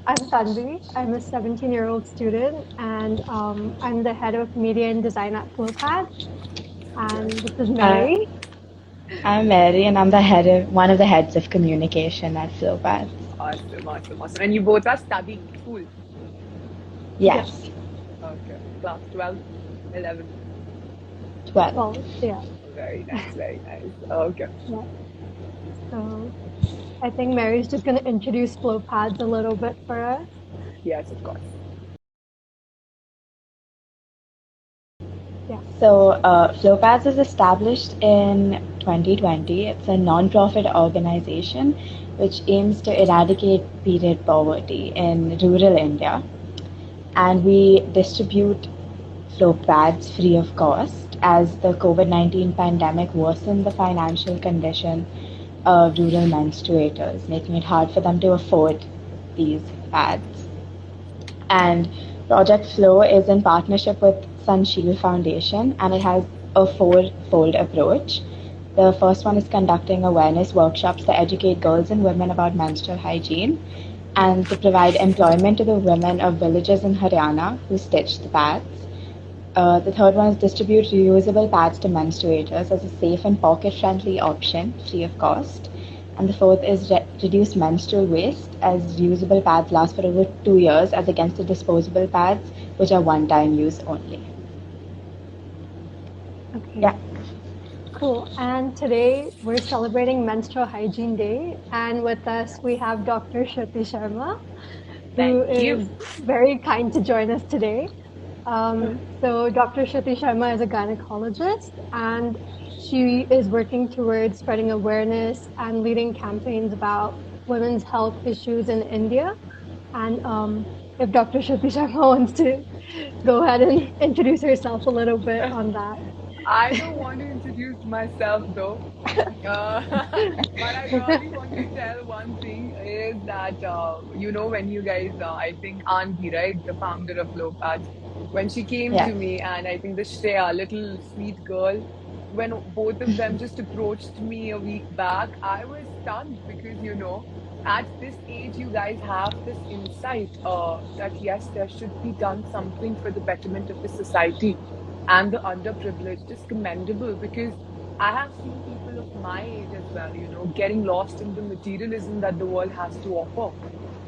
I'm Tanvi. I'm a 17-year-old student, and I'm the head of media and design at Flowpad. And this is Uh, Mary. I'm Mary, and I'm one of the heads of communication at Flowpath. Awesome, awesome, awesome. And you both are studying school. Yes, Yes, Okay. Class 12, 11. 12. well, yeah, Very nice, very nice. Okay. yeah. So I think Mary's just going to introduce Flowpads a little bit for us. Yes, of course. Yeah. Flowpath was established in 2020. It's a non-profit organization which aims to eradicate period poverty in rural India, and we distribute flow pads free of cost as the COVID-19 pandemic worsened the financial condition of rural menstruators, making it hard for them to afford these pads. And Project Flow is in partnership with Sunshield Foundation, and it has a four-fold approach. The first one is conducting awareness workshops to educate girls and women about menstrual hygiene and to provide employment to the women of villages in Haryana who stitch the pads. The third one is distribute reusable pads to menstruators as a safe and pocket-friendly option, free of cost. And the fourth is reduce menstrual waste, as reusable pads last for over 2 years, as against the disposable pads, which are one-time use only. Okay. Yeah. Cool. And today we're celebrating Menstrual Hygiene Day, and with us we have Dr. Shruti Sharma, who Thank you. is very kind to join us today. So Dr. Shruti Sharma is a gynecologist, and she is working towards spreading awareness and leading campaigns about women's health issues in India. And if Dr. Shruti Sharma wants to go ahead and introduce herself a little bit on that. I don't want to introduce myself though. But I really want to tell one thing is that, when you guys, I think Anvi, right, the founder of Lopats, when she came to Yes. me, and I think the Shreya, little sweet girl, when both of them just approached me a week back, I was stunned because, at this age, you guys have this insight that yes, there should be done something for the betterment of the society and the underprivileged is commendable because I have seen people of my age as well, getting lost in the materialism that the world has to offer,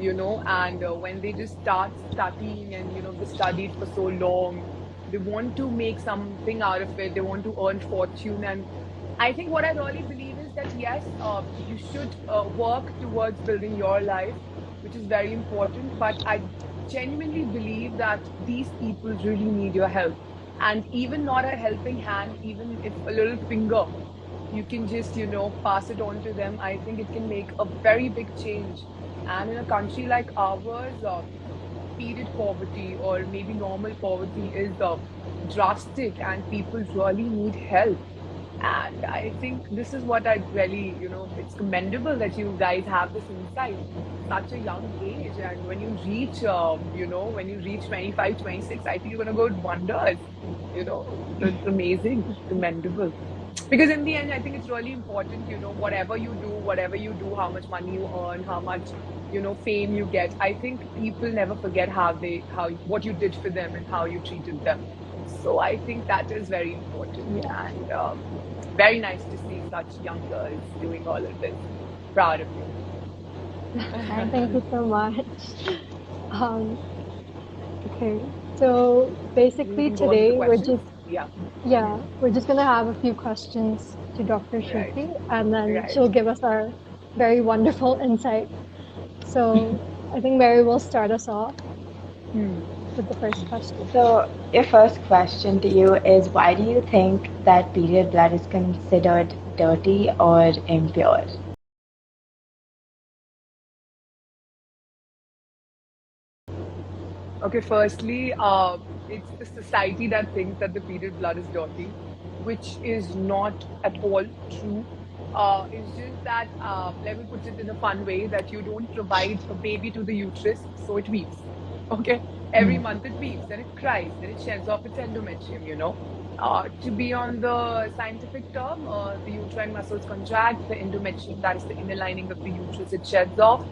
and when they just start studying and, they studied for so long, they want to make something out of it, they want to earn fortune. And I think what I really believe is that, yes, you should work towards building your life, which is very important, but I genuinely believe that these people really need your help, and even not a helping hand, even if a little finger you can just pass it on to them, I think it can make a very big change. And in a country like ours, period poverty or maybe normal poverty is drastic, and people really need help. And I think this is what I really, it's commendable that you guys have this insight such a young age. And when you reach, when you reach 25, 26, I think you're going to go wonders. It's amazing, commendable. Because in the end, I think it's really important, whatever you do, how much money you earn, how much, fame you get. I think people never forget what you did for them and how you treated them. So I think that is very important, and very nice to see such young girls doing all of this. Proud of you. Thank you so much. Um, okay, so We basically can go on with the today questions. Yeah. we're just gonna have a few questions to Dr. Right. Shruti, and then Right. she'll give us our very wonderful insight. So I think Mary will start us off Hmm. with the first question. So, your first question to you is why do you think that period blood is considered dirty or impure? Okay, firstly, it's the society that thinks that the period blood is dirty, which is not at all true. It's just that, let me put it in a fun way, that you don't provide a baby to the uterus, so it weeps. Okay? Every Mm. month it weeps, then it cries, then it sheds off its endometrium. To be on the scientific term, the uterine muscles contract, the endometrium, that is the inner lining of the uterus, it sheds off.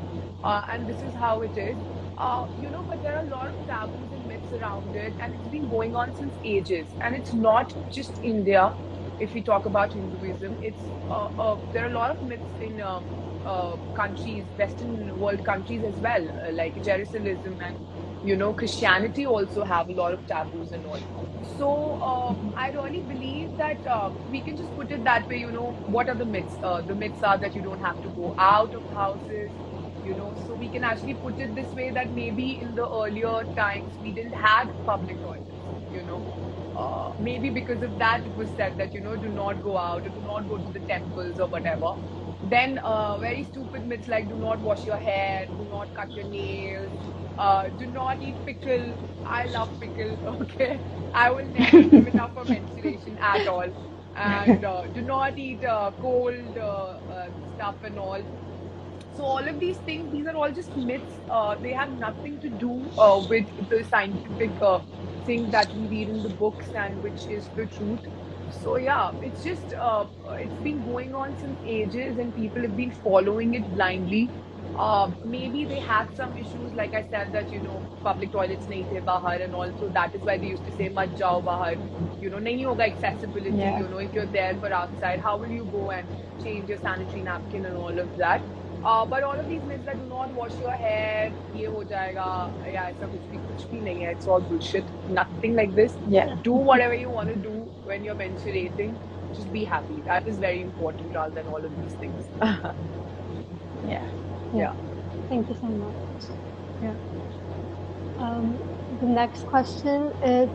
And this is how it is. But there are a lot of taboos and myths around it, and it's been going on since ages. And it's not just India. If we talk about Hinduism, there are a lot of myths in countries, Western world countries as well, like Jerusalem and Christianity also have a lot of taboos and all. So I really believe that we can just put it that way. What are the myths? The myths are that you don't have to go out of houses. So we can actually put it this way that maybe in the earlier times we didn't had public toilets. Maybe because of that it was said that do not go out or do not go to the temples or whatever. Then very stupid myths like do not wash your hair, do not cut your nails, do not eat pickle. I love pickle. Okay, I will never give it up for menstruation at all. And do not eat cold stuff and all. So all of these things, these are all just myths. They have nothing to do with the scientific thing that we read in the books and which is the truth. So yeah, it's been going on since ages and people have been following it blindly. Maybe they had some issues, like I said, that public toilets nahi the bahar, and also that is why they used to say mat jao bahar. Nahi hoga accessibility. Yeah. If you're there for outside, how will you go and change your sanitary napkin and all of that? But all of these myths that do not wash your hair, ये हो जाएगा, या ऐसा कुछ भी नहीं है. It's all bullshit. Nothing like this. Yeah. Do whatever you want to do when you're menstruating. Just be happy. That is very important rather than all of these things. Yeah. Yeah. Thank you so much. Yeah. The next question is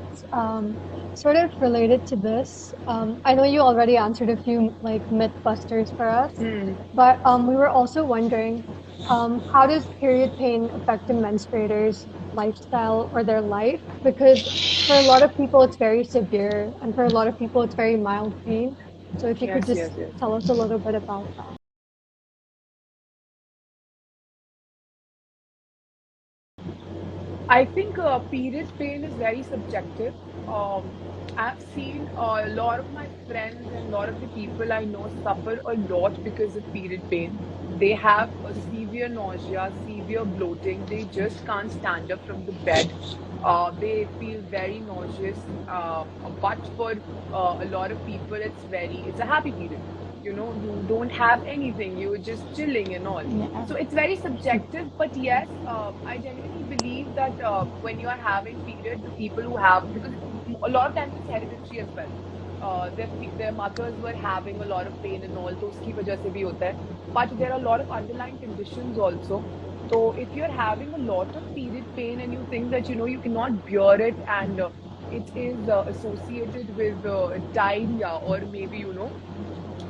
sort of related to this. I know you already answered a few like mythbusters for us, but we were also wondering, how does period pain affect a menstruator's lifestyle or their life? Because for a lot of people it's very severe, and for a lot of people it's very mild pain. So if you could just Yes. tell us a little bit about that. I think period pain is very subjective. I've seen a lot of my friends and a lot of the people I know suffer a lot because of period pain. They have a severe nausea, severe bloating. They just can't stand up from the bed. They feel very nauseous. But for a lot of people, it's a happy period. You don't have anything. You're just chilling and all. Yeah. So it's very subjective. But yes, I genuinely believe that when you are having period, the people who have, because a lot of times it's hereditary as well. Their mothers were having a lot of pain and all, so uski wajah se bhi hota hai. But there are a lot of underlying conditions also. So if you're having a lot of period pain and you think that you cannot bear it, and it is associated with diarrhea or maybe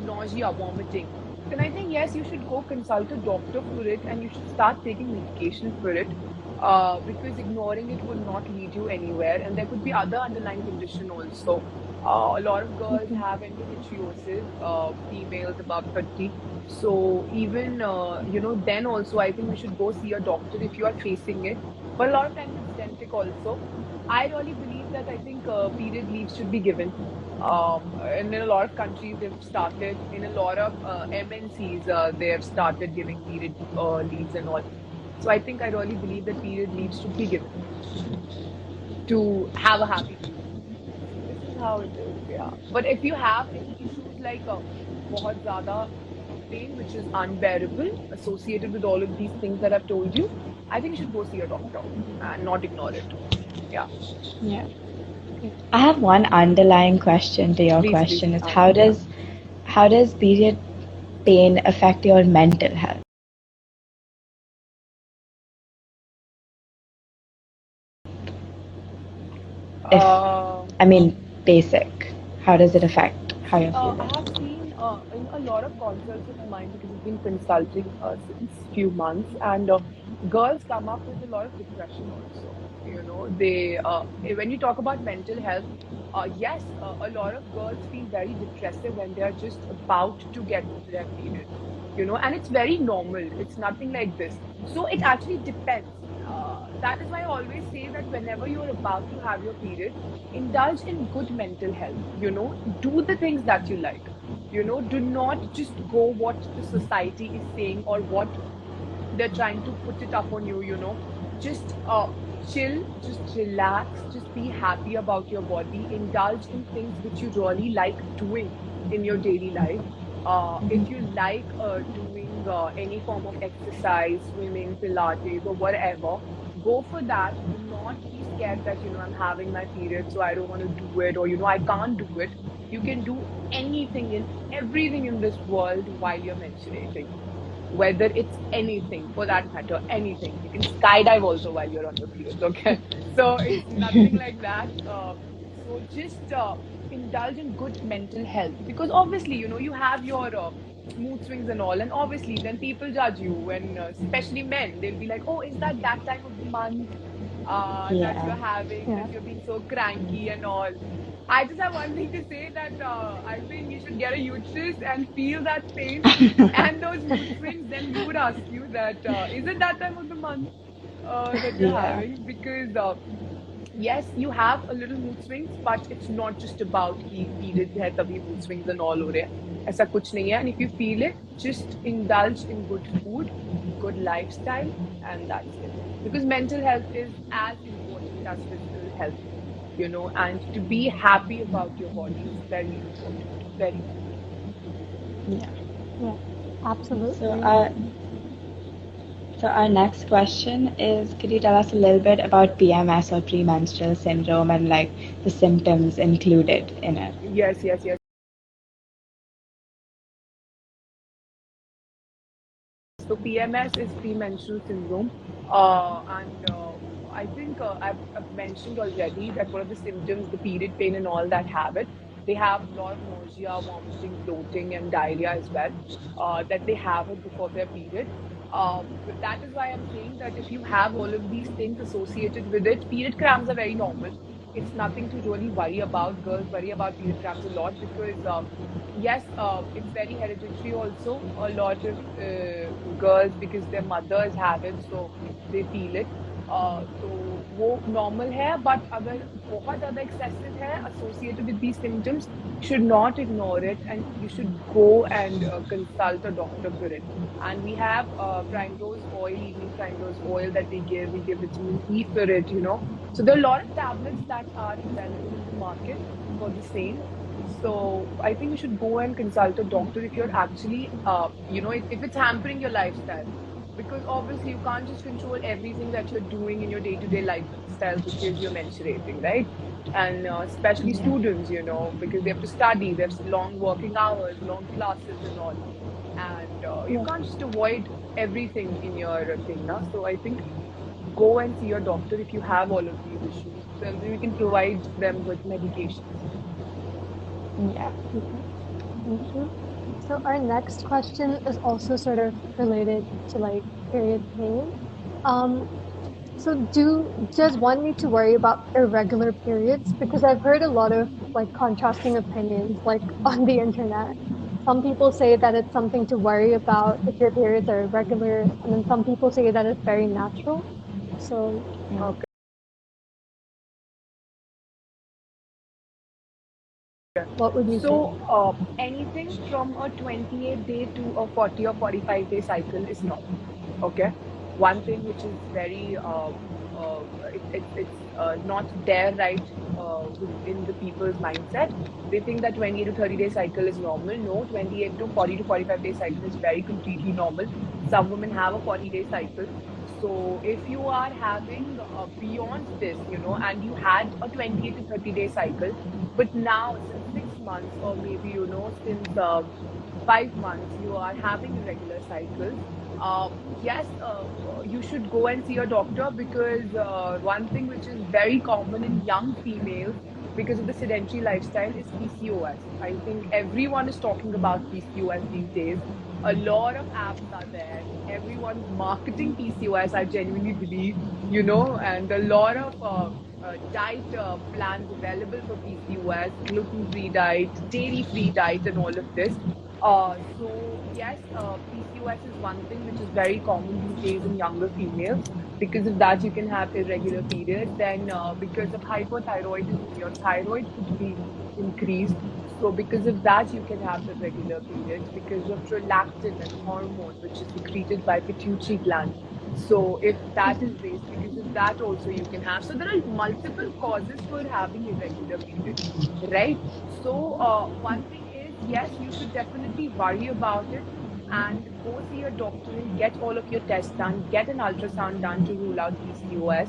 nausea, vomiting, then I think yes, you should go consult a doctor for it and you should start taking medication for it. Because ignoring it will not lead you anywhere, and there could be other underlying condition also. A lot of girls have endometriosis, females above 30. So even then also I think we should go see a doctor if you are facing it. But a lot of times it's genetic also. I really believe that I think period leaves should be given. And in a lot of countries they've started, in a lot of MNCs they have started giving period leaves and all. So I think I really believe that period leaves should be given to have a happy period. This is how it is, yeah. But if you have any issues like बहुत ज़्यादा pain which is unbearable associated with all of these things that I've told you, I think you should go see a doctor and not ignore it. Yeah. Yeah. I have one underlying question to your Please, question. please Is ask. how does period pain affect your mental health? If I mean basic, how does it affect how you're I feeling? have seen in a lot of consults of mine, because I've been consulting since few months, and girls come up with a lot of depression also. They when you talk about mental health, yes, a lot of girls feel very depressive when they are just about to get their period. And it's very normal. It's nothing like this. So it actually depends. That is why I always say that whenever you're about to have your period, indulge in good mental health. Do the things that you like. Do not just go what the society is saying or what they're trying to put it up on you. just chill, just relax, just be happy about your body, indulge in things which you really like doing in your daily life. If you like doing any form of exercise, swimming, Pilates, or whatever, go for that. Do not be scared that, I'm having my period, so I don't want to do it, or, I can't do it. You can do anything and everything in this world while you're menstruating, whether it's anything for that matter, anything. You can skydive also while you're on your periods, okay? So it's nothing like that. So just indulge in good mental health, because obviously, you have your mood swings and all, and obviously then people judge you when, especially men, they'll be like, oh, is that time of the month that Yeah. you're having, Yeah. that you're being so cranky and all. I just have one thing to say that I think you should get a uterus and feel that pain and those mood swings. Then we would ask you that is it that time of the month that you're Yeah. having? Because yes, you have a little mood swings, but it's not just about कि period है तभी mood swings and all हो रहे हैं. ऐसा कुछ नहीं है. And if you feel it, just indulge in good food, good lifestyle, and that's it. Because mental health is as important as physical health, and to be happy about your body is very important. Very, very. Yeah. Yeah. So, Absolutely. so our next question is, could you tell us a little bit about PMS or premenstrual syndrome and like the symptoms included in it? Yes, yes, yes. So PMS is premenstrual syndrome, and I think I've mentioned already that one of the symptoms, the period pain and all that have it. They have a lot of nausea, vomiting, bloating, and diarrhea as well. That they have it before their period. But that is why I'm saying that if you have all of these things associated with it, period cramps are very normal. It's nothing to really worry about. Girls worry about period cramps a lot because yes, it's very hereditary also. A lot of girls, because their mothers have it, so they feel it. तो वो normal है, but अगर बहुत ज़्यादा excessive है associated with these symptoms, you should not ignore it and you should go and consult a doctor for it. And we have primrose oil, evening primrose oil that we give. We give vitamin E for it. So there are a lot of tablets that are available in the market for the same. So I think you should go and consult a doctor if you're actually, if it's hampering your lifestyle. Because obviously you can't just control everything that you're doing in your day-to-day lifestyle because you're menstruating, right? And especially Yeah. students, because they have to study, they have long working hours, long classes and all. And you Yeah. can't just avoid everything in your thing now. So I think go and see your doctor if you have all of these issues. So we can provide them with medications. Yeah. Okay. Thank you. So our next question is also sort of related to like period pain. Um, so does one need to worry about irregular periods? Because I've heard a lot of like contrasting opinions like on the internet. Some people say that it's something to worry about if your periods are irregular, and then some people say that it's very natural. So Okay. what would you say? So, anything from a 28-day to a 40 or 45-day cycle is normal. Okay. One thing which is very, it's not there right within the people's mindset. They think that 28 to 30-day cycle is normal. No, 28 to 40 to 45-day cycle is very completely normal. Some women have a 40-day cycle. So if you are having beyond this, and you had a 28 to 30-day cycle, but now since 6 months or maybe, since 5 months, you are having irregular cycles, yes, you should go and see a doctor because one thing which is very common in young females because of the sedentary lifestyle is PCOS. I think everyone is talking about PCOS these days. A lot of apps are there. Everyone's marketing PCOS, I genuinely believe, and a lot of diet plans available for PCOS, gluten-free diet, dairy-free diet, and all of this. So yes, PCOS is one thing which is very common these days in younger females. Because of that, you can have irregular periods. Then, because of hypothyroidism, your thyroid could be increased. So because of that, you can have irregular periods because of prolactin and hormone, which is secreted by pituitary gland. So if that is raised, because of that also you can have. So there are multiple causes for having irregular periods, right? So one thing is, yes, you should definitely worry about it and go see a doctor and get all of your tests done, get an ultrasound done to rule out PCOS,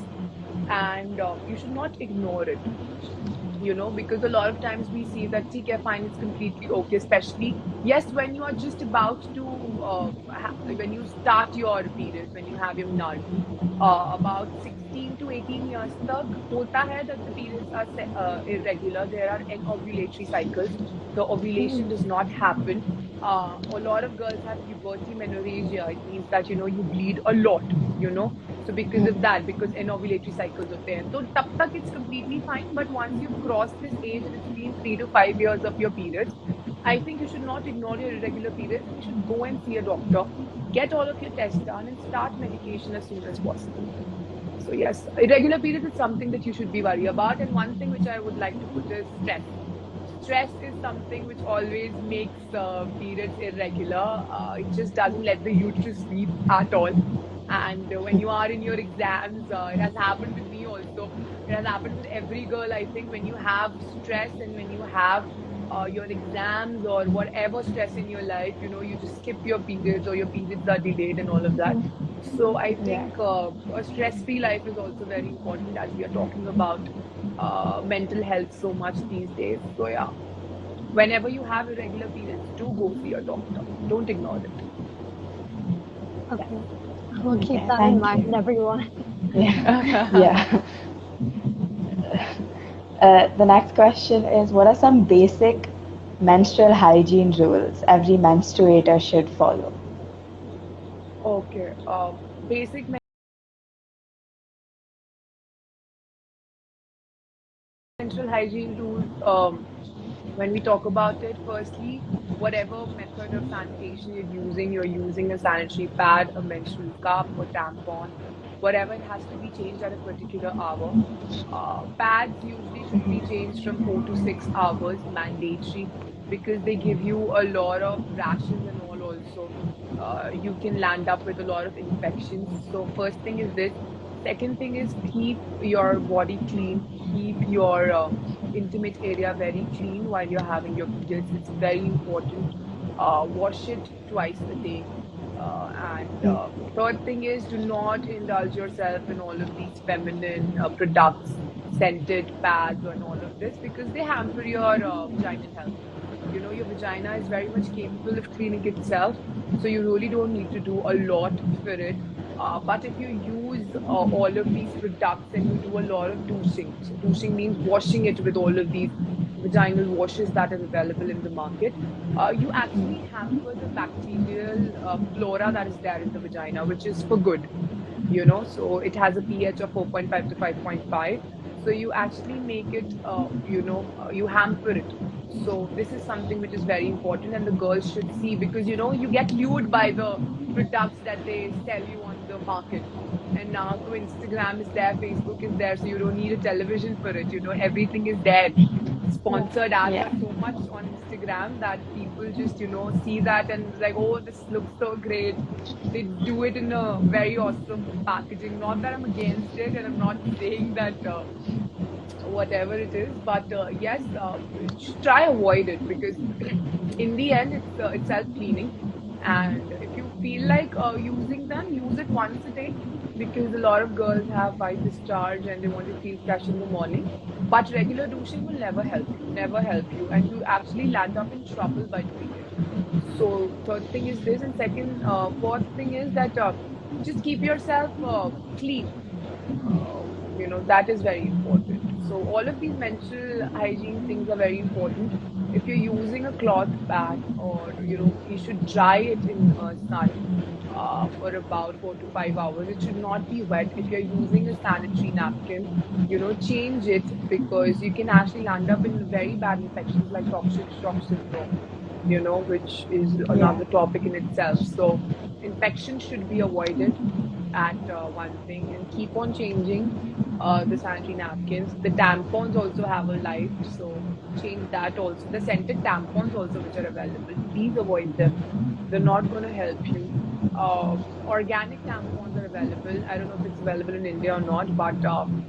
and you should not ignore it, because a lot of times we see that TK fine is completely okay, especially, yes, when you are just about to, when you start your periods, when you have your menarche, about 16 to 18 years tak hota hai that the periods are irregular. There are anovulatory cycles. The ovulation does not happen. A lot of girls have puberty menorrhagia. It means that, you bleed a lot, you know. So because of that, because anovulatory cycles होते हैं, तो तब तक it's completely fine. But once you've crossed this age and it's been 3 to 5 years of your periods, I think you should not ignore your irregular periods and you should go and see a doctor, get all of your tests done, and start medication as soon as possible. So yes, irregular periods is something that you should be worried about. And one thing which I would like to put is stress. Stress is something which always makes periods irregular. It just doesn't let the uterus breathe at all. And when you are in your exams, it has happened with me also. It has happened with every girl, I think. When you have stress and when you have your exams or whatever stress in your life, you just skip your periods or your periods are delayed and all of that. So I Yeah. think a stress-free life is also very important, as we are talking about mental health so much these days. So yeah, whenever you have irregular periods, do go see a doctor. Don't ignore it. Okay. We'll keep Okay, that in thank mind, you. everyone. Yeah. Yeah. The next question is, what are some basic menstrual hygiene rules every menstruator should follow? Okay. Basic menstrual hygiene rules. When we talk about it, firstly, whatever method of sanitation you're using a sanitary pad, a menstrual cup, a tampon, whatever, it has to be changed at a particular hour. Pads usually should be changed from 4 to 6 hours, mandatory, because they give you a lot of rashes and all also. You can land up with a lot of infections. So first thing is this. Second thing is keep your body clean, keep your intimate area very clean while you're having your periods. It's very important. Wash it twice a day. And third thing is, do not indulge yourself in all of these feminine products, scented pads, and all of this, because they hamper your vaginal health. Your vagina is very much capable of cleaning itself, so you really don't need to do a lot for it. But if you use all of these products and you do a lot of douching, so douching means washing it with all of these vaginal washes that is available in the market, you actually hamper the bacterial flora that is there in the vagina, which is for good. So it has a pH of 4.5 to 5.5. So you actually make it, you hamper it. So this is something which is very important, and the girls should see, because you get lured by the products that they sell you on the market. And now so Instagram is there, Facebook is there, so you don't need a television for it. Everything is there. Yeah. Sponsored ads Yeah. are so much on Instagram that people just see that and it's like, oh, this looks so great. They do it in a very awesome packaging. Not that I'm against it, and I'm not saying that whatever it is, but yes, try avoid it, because in the end it's self cleaning. And if you feel like using them, use it once a day, because a lot of girls have white discharge and they want to feel fresh in the morning. But regular douching will never help you, and you actually land up in trouble by doing it. So third thing is this, and fourth thing is that just keep yourself clean. That is very important. So all of these menstrual hygiene things are very important. If you're using a cloth pad, or you should dry it in sun for about 4 to 5 hours. It should not be wet. If you're using a sanitary napkin, change it, because you can actually land up in very bad infections like toxic shock syndrome, which is Yeah. another topic in itself. So infection should be avoided at one thing, and keep on changing the sanitary napkins. The tampons also have a life, so change that also. The scented tampons also which are available, please avoid them. They're not going to help you. Organic tampons are available. I don't know if it's available in India or not, but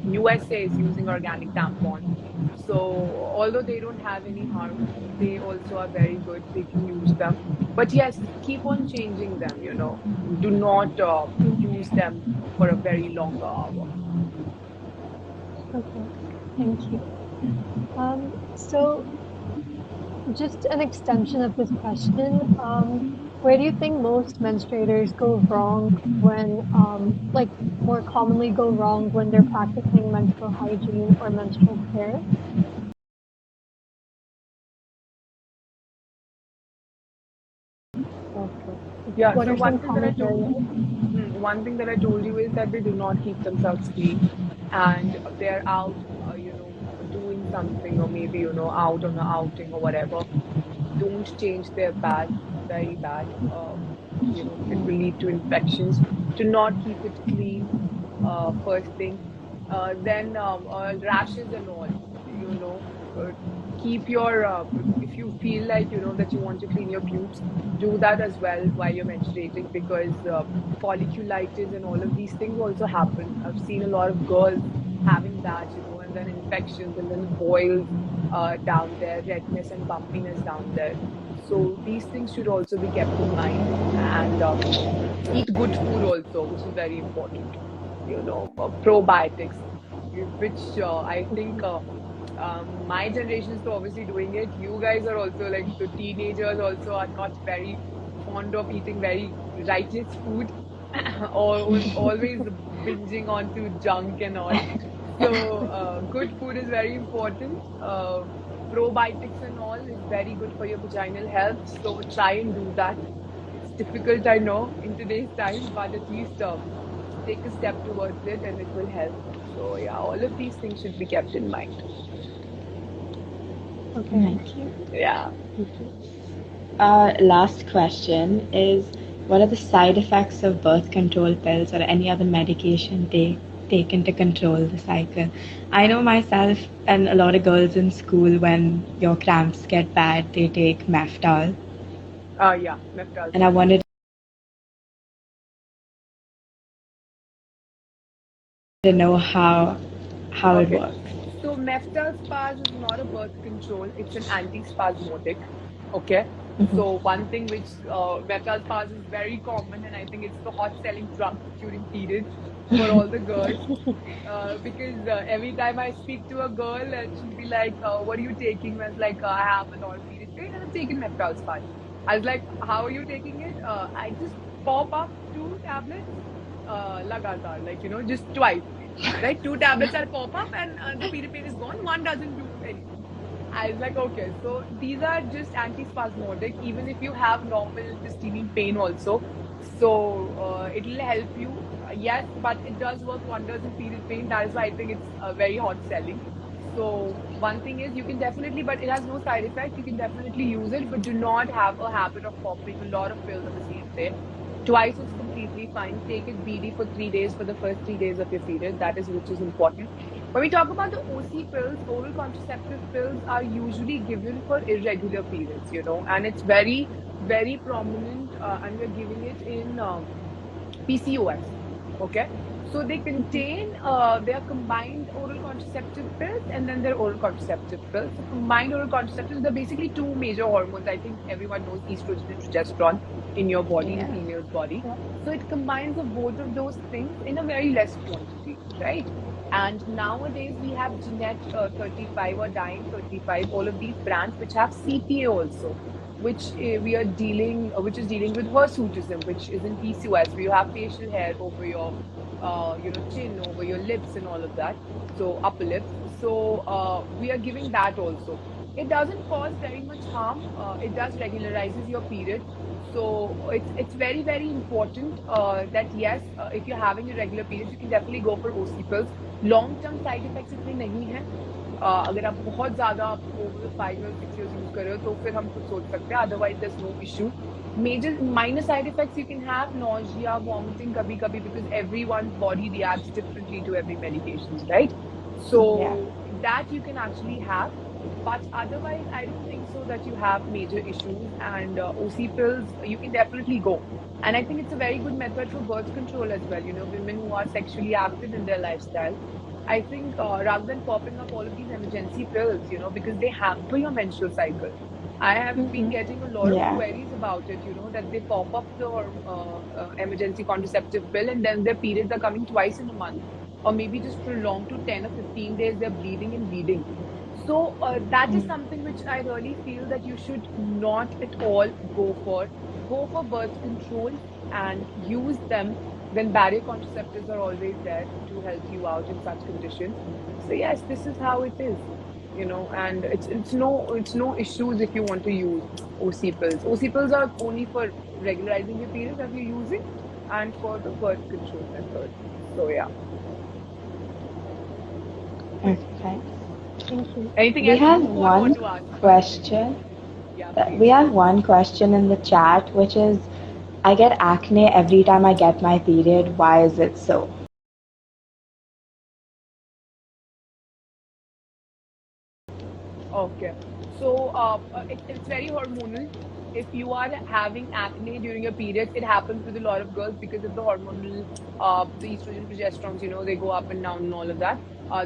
USA is using organic tampons. So although they don't have any harm, they also are very good. They can use them. But yes, keep on changing them, you know. Do not use them for a very longer hour. Okay, thank you. So just an extension of this question, where do you think most menstruators go wrong when, like, more commonly go wrong when they're practicing menstrual hygiene or menstrual care? Okay. Yeah, What so are some common areas? one thing that I told you is that they do not keep themselves clean and they're out, doing something or maybe, out on an outing or whatever. Don't change their pads, very bad. It will lead to infections. Do not keep it clean, first thing. Then rashes and all, you know, uh, keep your, if you feel like, that you want to clean your pubes, do that as well while you're menstruating because folliculitis and all of these things also happen. I've seen a lot of girls having that, and then infections and then boils down there, redness and bumpiness down there. So these things should also be kept in mind and eat good food also, which is very important. Probiotics, which I think my generation is obviously doing it. You guys are also like the teenagers also are not very fond of eating very righteous food or always binging onto junk and all. So good food is very important. Probiotics and all is very good for your vaginal health. So try and do that. It's difficult, I know, in today's time, but at least take a step towards it and it will help. So yeah, all of these things should be kept in mind. Okay, Thank you. Yeah. Last question is, what are the side effects of birth control pills or any other medication taken to control the cycle? I know myself and a lot of girls in school, when your cramps get bad, they take Meftal. Yeah, And I menstrual. wanted to know how it Okay. works. So meftal is not a birth control, it's an antispasmodic. Okay. So one thing which meftal is very common, and I think it's the hot selling drug during periods for all the girls. Because every time I speak to a girl, and she'll be like, "What are you taking?" I was like, "I have a lot of period pain, and I'm taking meftal." I was like, "How are you taking it?" I just pop up 2 tablets, lagatar, like just twice. Right? 2 tablets are pop up and the period pain is gone. One doesn't do anything. I was like, okay, so these are just antispasmodic, even if you have normal just teething pain also. So it'll help you. Yes, but it does work wonders in period pain. That is why I think it's very hot selling. So one thing is you can definitely, but it has no side effect. You can definitely use it, but do not have a habit of popping a lot of pills on the same day. Twice is completely fine. Take it BD for 3 days for the first 3 days of your period. That is which is important. When we talk about the OC pills, oral contraceptive pills are usually given for irregular periods, and it's very, very prominent, and we're giving it in PCOS. Okay. So they are combined oral contraceptive pills and then they're oral contraceptive pills. So combined oral contraceptives, they're basically two major hormones. I think everyone knows estrogen and progesterone in your body, in a Yeah. female's body. yeah. So it combines of both of those things in a very less quantity, right? And nowadays we have Jeanette 35 or Dime 35, all of these brands which have CPA also, which which is dealing with hirsutism, which is in PCOS, where you have facial hair over your, chin, over your lips, and all of that. So upper lips. So we are giving that also. It doesn't cause very much harm. It does regularizes your period. So it's very, very important that yes, if you're having irregular periods, you can definitely go for OC pills. Long term side effects इतने नहीं है. अगर आप बहुत ज्यादा over 5 or 6 years use कर रहे हो तो फिर हम कुछ सोच सकते हैं, otherwise there's no issue. Major minor side effects you can have nausea, vomiting kabhi kabhi, because everyone's body reacts differently to every medications, right? So Yeah. that you can actually have. But otherwise, I don't think so that you have major issues. And OC pills, you can definitely go. And I think it's a very good method for birth control as well. Women who are sexually active in their lifestyle. I think rather than popping up all of these emergency pills, because they hamper your menstrual cycle. I have been getting a lot of Yeah. queries about it, that they pop up the emergency contraceptive pill and then their periods are coming twice in a month, or maybe just prolonged to 10 or 15 days, they're bleeding and bleeding. So that is something which I really feel that you should not at all go for. Go for birth control and use them when barrier contraceptives are always there to help you out in such conditions. So yes, this is how it is, and it's no issues if you want to use OC pills. OC pills are only for regularizing your periods that you're using and for the birth control method. So yeah. Okay. Thank you. Anything We else have you one want to ask? question. Yeah, We please. have one question in the chat, which is, I get acne every time I get my period. Why is it so? Okay. So it's very hormonal. If you are having acne during your periods, it happens with a lot of girls because of the hormonal, the estrogen, progesterones, they go up and down and all of that.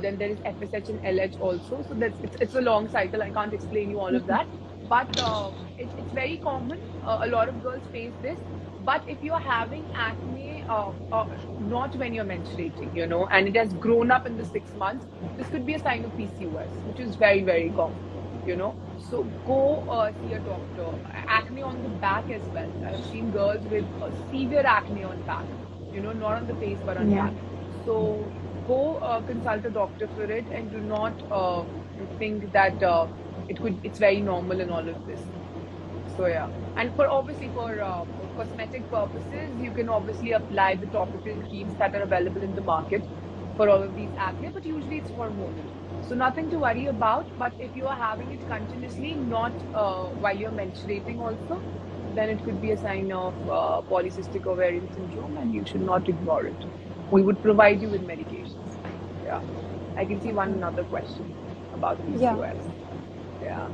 Then there is FSH and LH also. So it's a long cycle. I can't explain you all of that. But it's very common. A lot of girls face this. But if you're having acne, not when you're menstruating, and it has grown up in the 6 months, this could be a sign of PCOS, which is very, very common, So go see a doctor. Acne on the back as well. I've seen girls with severe acne on back, not on the face, but on Yeah. back. So go consult a doctor for it and do not think that it's very normal and all of this. So yeah, and obviously for cosmetic purposes, you can obviously apply the topical creams that are available in the market for all of these acne, but usually it's hormonal. So nothing to worry about. But if you are having it continuously, not while you're menstruating also, then it could be a sign of polycystic ovarian syndrome, and you should not ignore it. We would provide you with medications. Yeah, I can see one another question about Yeah. PCOS. Yeah.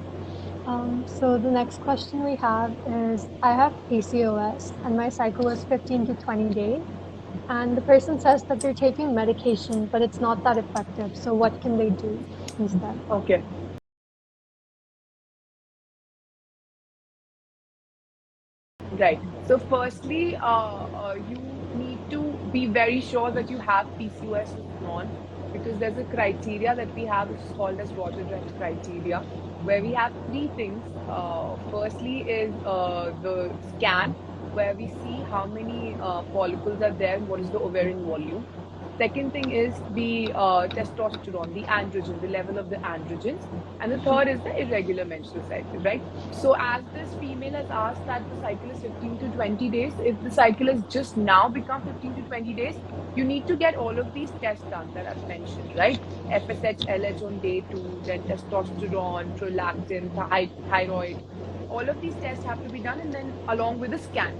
So the next question we have is, I have PCOS and my cycle is 15 to 20 days. And the person says that they're taking medication, but it's not that effective. So what can they do instead? Okay. Right. So firstly, you need to be very sure that you have PCOS on, because there's a criteria that we have which is called as Roger-Drent criteria, where we have three things. Firstly is the scan, where we see how many follicles are there and what is the ovarian volume. Second thing is the testosterone, the androgen, the level of the androgens. And the third is the irregular menstrual cycle, right? So, as this female has asked that the cycle is 15 to 20 days, if the cycle has just now become 15 to 20 days, you need to get all of these tests done that I've mentioned, right? FSH, LH on day 2, then testosterone, prolactin, thyroid. All of these tests have to be done, and then along with a scan.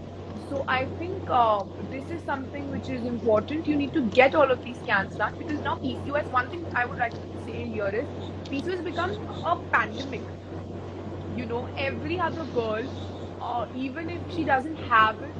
So I think this is something which is important. You need to get all of these scans done, because now PCOS, one thing I would like to say here is PCOS become a pandemic. Every other girl, even if she doesn't have it,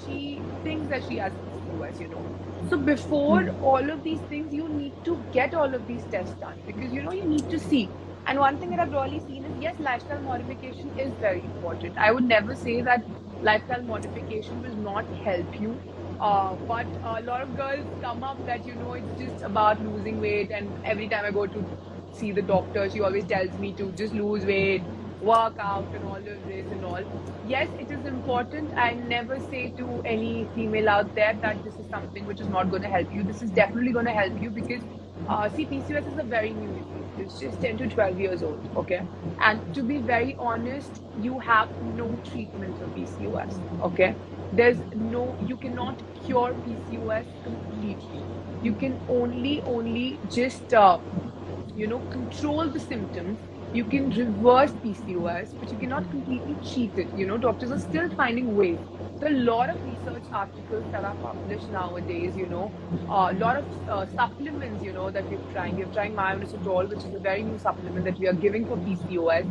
she thinks that she has PCOS. So before all of these things, you need to get all of these tests done, because you need to see. And one thing that I've really seen is, yes, lifestyle modification is very important. I would never say that lifestyle modification will not help you. But a lot of girls come up that it's just about losing weight, and every time I go to see the doctor, she always tells me to just lose weight, work out, and all of this and all. Yes, it is important. I never say to any female out there that this is something which is not going to help you. This is definitely going to help you, because see, PCOS is a very new disease. It's just 10 to 12 years old, okay? And to be very honest, you have no treatment for PCOS, okay? You cannot cure PCOS completely. You can only just control the symptoms, You can reverse PCOS, but you cannot completely cheat it. Doctors are still finding ways. There are a lot of research articles that are published nowadays, a lot of supplements, that we're trying. We're trying myoinositol, which is a very new supplement that we are giving for PCOS,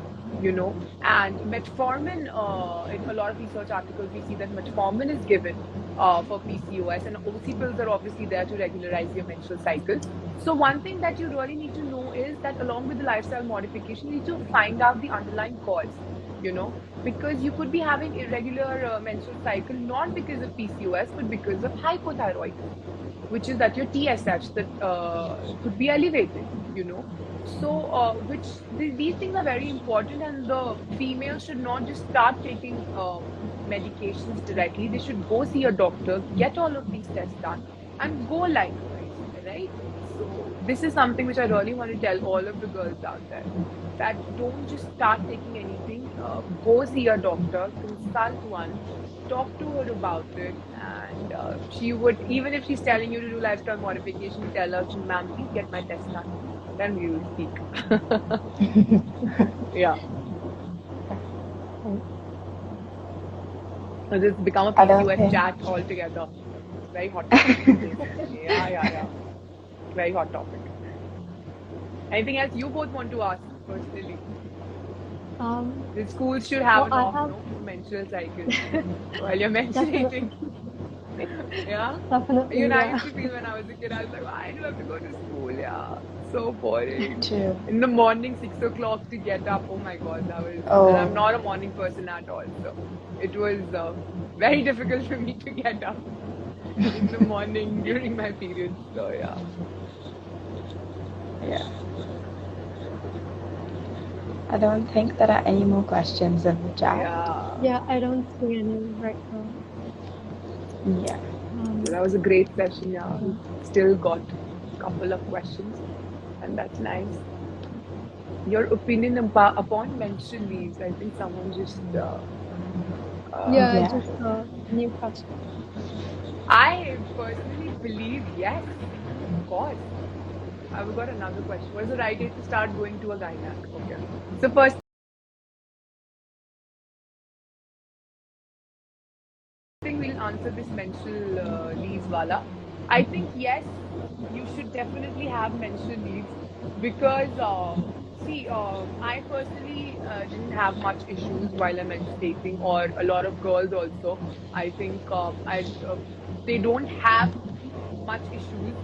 and metformin, in a lot of research articles, we see that metformin is given for PCOS, and OC pills are obviously there to regularize your menstrual cycle. So one thing that you really need to know is that along with the lifestyle modification, you need to find out the underlying cause, because you could be having irregular menstrual cycle, not because of PCOS, but because of hypothyroidism, which is that your TSH that could be elevated, So, these things are very important, and the female should not just start taking medications directly. They should go see a doctor, get all of these tests done, and go likewise, right? So, this is something which I really want to tell all of the girls out there, that don't just start taking anything. Go see a doctor, consult one, talk to her about it, and she would, even if she's telling you to do lifestyle modification, tell her, ma'am, please get my test done. Then we will speak. Yeah. So this become a PCOS chat altogether. Very hot topic. Yeah. Very hot topic. Anything else you both want to ask personally? The schools should have an off menstrual cycle while you're menstruating. Yeah? Definitely. I used to feel when I was a kid, I was like, why do I have to go to school? Yeah. So boring. True. In the morning, 6 o'clock to get up. Oh my God, that was. And I'm not a morning person at all. So it was very difficult for me to get up in the morning during my period. So yeah. Yeah. I don't think there are any more questions in the chat. Yeah, I don't see any right now. Yeah. So that was a great session. Yeah, we still got a couple of questions, and that's nice. Your opinion upon menstrual leaves? I think someone just. Just a new question. I personally believe yes, of course. I've got another question. What is the right age to start going to a gynaec? Okay. So first thing, we'll answer this menstrual leaves wala. I think yes, you should definitely have menstrual leaves because I personally didn't have much issues while I'm menstruating, or a lot of girls also. I think they don't have much issues,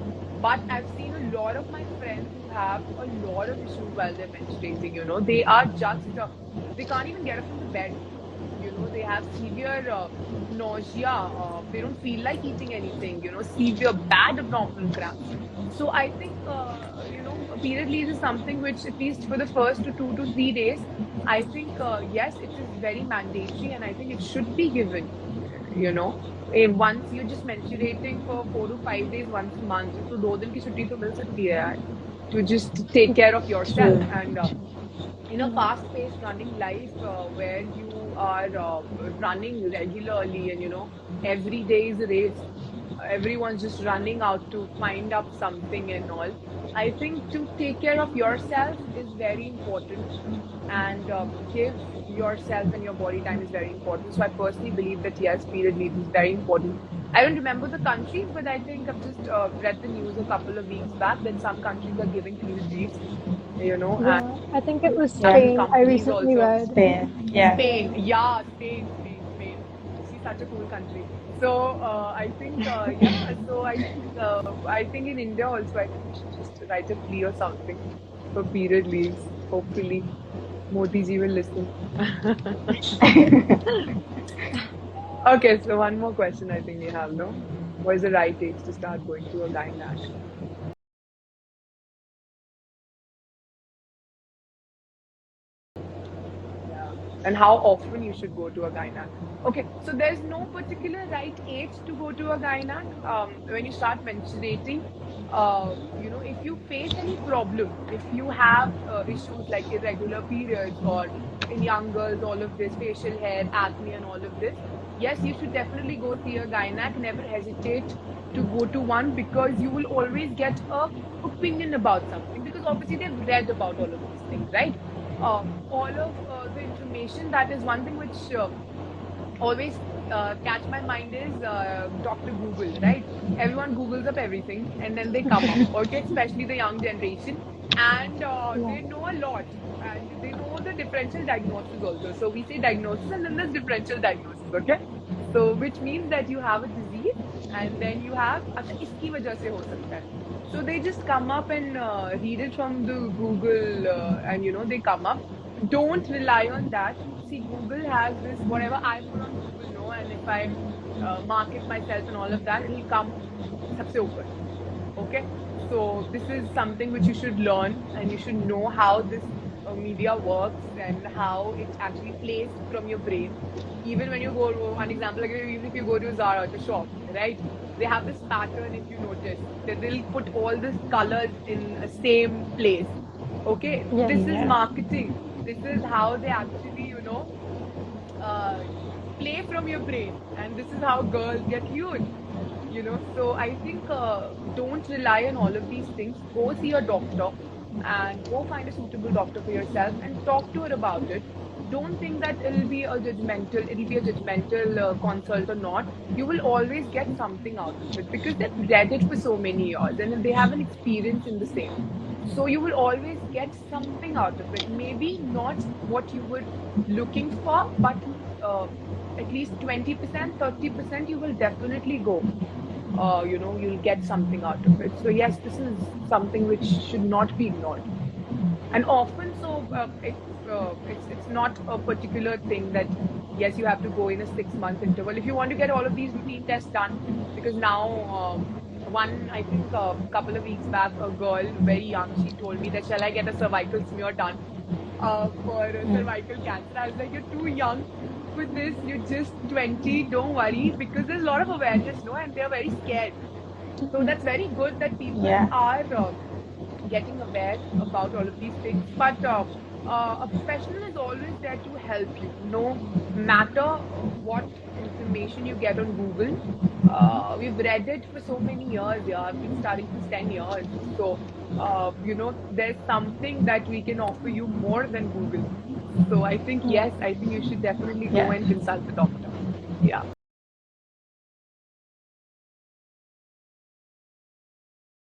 but I've seen a lot of my friends who have a lot of issues while they're menstruating. They are just they can't even get up from the bed. They have severe nausea. They don't feel like eating anything. Severe bad abdominal cramps. So I think period leave is something which, at least for the first 2 to 3 days, I think yes, it is very mandatory, and I think it should be given. Once you're just menstruating for 4 to 5 days once a month, so 2 दिन की छुट्टी तो मिल सकती है यार, to just take care of yourself. And in a fast-paced running life where you are running regularly, and every day is a race, everyone's just running out to find up something and all. I think to take care of yourself is very important, and give yourself and your body time is very important. So I personally believe that yes, period leave is very important. I don't remember the countries, but I think I've just read the news a couple of weeks back that some countries are giving period leaves. And I think it was Spain. I recently read. Spain. Yeah. Spain. She's such a cool country. So I think So I think in India also, I think we should just write a plea or something for period leaves. Hopefully, Modi ji will listen. Okay, so one more question I think we have, no? What is the right age to start going to a gynaec? And how often you should go to a gynaec. Okay, so there's no particular right age to go to a gynaec. When you start menstruating, if you face any problem, if you have issues like irregular periods, or in young girls, all of this, facial hair, acne and all of this, yes, you should definitely go see a gynaec. Never hesitate to go to one, because you will always get a opinion about something, because obviously they've read about all of these things, right? all of the information. That is one thing which always catch my mind is Dr. Google, right? Everyone Googles up everything and then they come up, okay? Especially the young generation. And Yeah. they know a lot and they know the differential diagnosis also. So we say diagnosis and then there's differential diagnosis, okay? So which means that you have a disease and then you have, अच्छा इसकी वजह से हो सकता है. So they just come up and read it from the Google and they come up. Don't rely on that. See, Google has this, whatever I put on Google, no, and if I market myself and all of that, it'll come sabse upar. Okay? So this is something which you should learn and you should know how this media works and how it actually plays from your brain. Even when you go, one example, like even if you go to Zara, to shop, right? They have this pattern, if you notice, that they'll put all these colors in a same place. Okay? Yes. This is marketing. This is how they actually, uh, play from your brain. And this is how girls get huge. So I think don't rely on all of these things. Go see a doctor and go find a suitable doctor for yourself and talk to her about it. Don't think that it'll be a judgmental consult or not. You will always get something out of it because they've read it for so many years and they have an experience in the same. So you will always get something out of it. Maybe not what you were looking for, but at least 20%, 30% you will definitely go. You'll get something out of it. So yes, this is something which should not be ignored. And often, so it's not a particular thing that yes, you have to go in a 6 month interval if you want to get all of these routine tests done. Because now, one I think a couple of weeks back, a girl very young, she told me that shall I get a cervical smear done for cervical cancer? I was like, you're too young for this. You're just 20. Don't worry, because there's a lot of awareness, no, and they're very scared. So that's very good that people are getting aware about all of these things. But a professional is always there to help you, no matter what information you get on Google. We've read it for so many years. Yeah, I've been studying for 10 years. So, there's something that we can offer you more than Google. So I think, yes, I think you should definitely go and consult the doctor. Yeah.